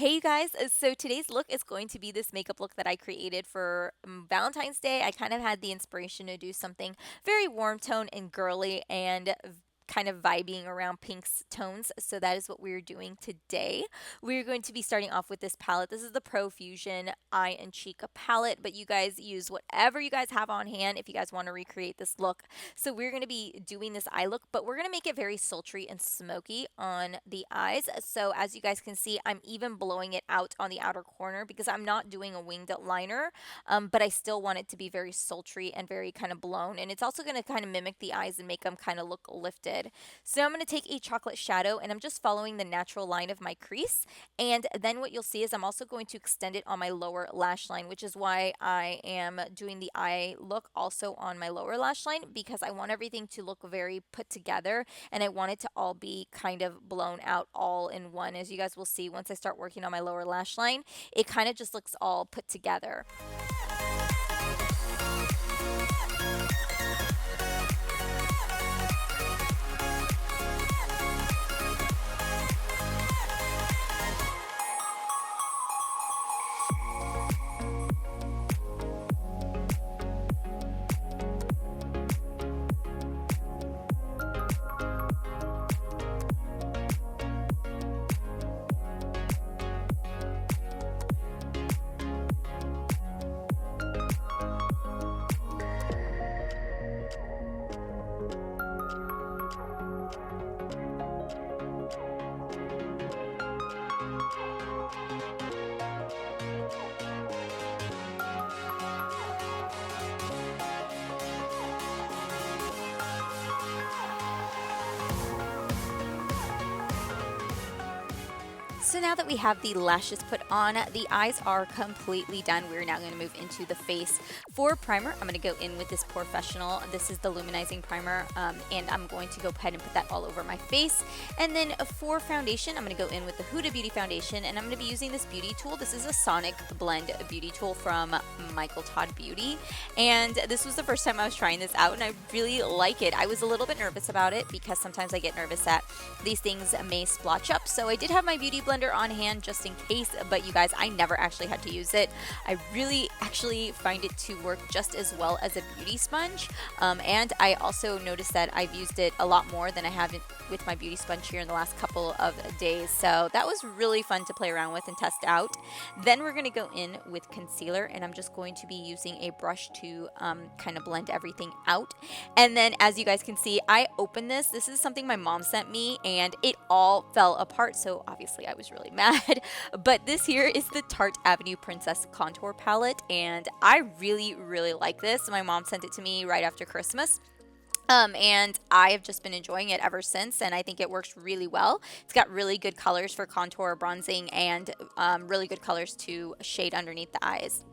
Hey you guys, so today's look is going to be this makeup look that I created for Valentine's Day. I kind of had the inspiration to do something very warm tone and girly and kind of vibing around pinks tones. So that is what we're doing today. We're going to be starting off with this palette. This is the PROFUSION Eye and Cheek palette, but you guys use whatever you guys have on hand if you guys want to recreate this look. So we're going to be doing this eye look, but we're going to make it very sultry and smoky on the eyes. So as you guys can see, I'm even blowing it out on the outer corner because I'm not doing a winged liner, but I still want it to be very sultry and very kind of blown. And it's also going to kind of mimic the eyes and make them kind of look lifted. So now I'm going to take a chocolate shadow and I'm just following the natural line of my crease. And then what you'll see is I'm also going to extend it on my lower lash line, which is why I am doing the eye look also on my lower lash line, because I want everything to look very put together and I want it to all be kind of blown out all in one. As you guys will see, once I start working on my lower lash line, it kind of just looks all put together. So now that we have the lashes put on, the eyes are completely done. We're now going to move into the face. For primer, I'm going to go in with this Professional. This is the luminizing primer, and I'm going to go ahead and put that all over my face. And then for foundation, I'm going to go in with the Huda Beauty Foundation, and I'm going to be using this beauty tool. This is a SonicBlend beauty tool from Todd Beauty, and this was the first time I was trying this out, and I really like it. I was a little bit nervous about it because sometimes I get nervous that these things may splotch up, so I did have my beauty blender on hand just in case, but you guys, I never actually had to use it. I really actually find it to work just as well as a beauty sponge, and I also noticed that I've used it a lot more than I have with my beauty sponge here in the last couple of days, so that was really fun to play around with and test out. Then we're going to go in with concealer, and I'm just going to be using a brush to kind of blend everything out. And then as you guys can see, I opened this. This is something my mom sent me, and it all fell apart, so obviously I was really mad. But this here is the Tarte Avenue Princess Contour Palette, and I really like this. My mom sent it to me right after Christmas. And I have just been enjoying it ever since, and I think it works really well. It's got really good colors for contour, bronzing, and really good colors to shade underneath the eyes.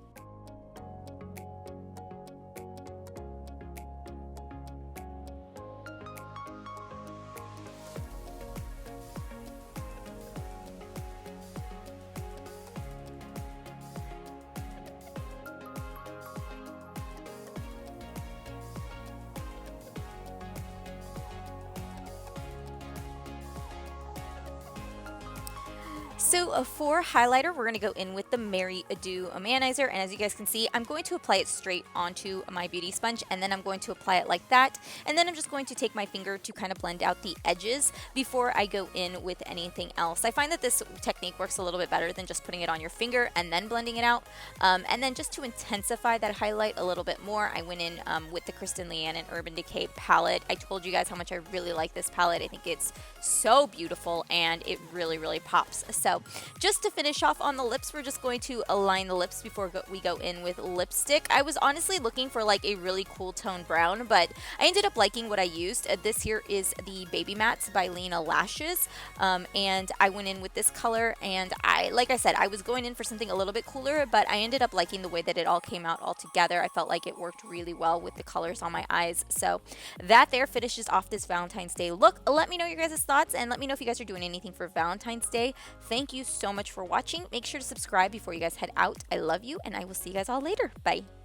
So for highlighter, we're going to go in with the Mary Do Manizer, and as you guys can see, I'm going to apply it straight onto my beauty sponge, and then I'm going to apply it like that, and then I'm just going to take my finger to kind of blend out the edges before I go in with anything else. I find that this technique works a little bit better than just putting it on your finger and then blending it out. And then just to intensify that highlight a little bit more, I went in with the Kristen, Leanne, and Urban Decay palette. I told you guys how much I really like this palette. I think it's so beautiful, and it really pops. So just to finish off on the lips, we're just going to align the lips before we go in with lipstick. I was honestly looking for like a really cool tone brown, but I ended up liking what I used. This here is the Baby Mattes by Meigas Lashes, and I went in with this color, and like I said, I was going in for something a little bit cooler, but I ended up liking the way that it all came out all together. I felt like it worked really well with the colors on my eyes. So that there finishes off this Valentine's Day look. Let me know your guys' thoughts, and let me know if you guys are doing anything for Valentine's Day. Thank you so much for watching. Make sure to subscribe before you guys head out. I love you, and I will see you guys all later. Bye.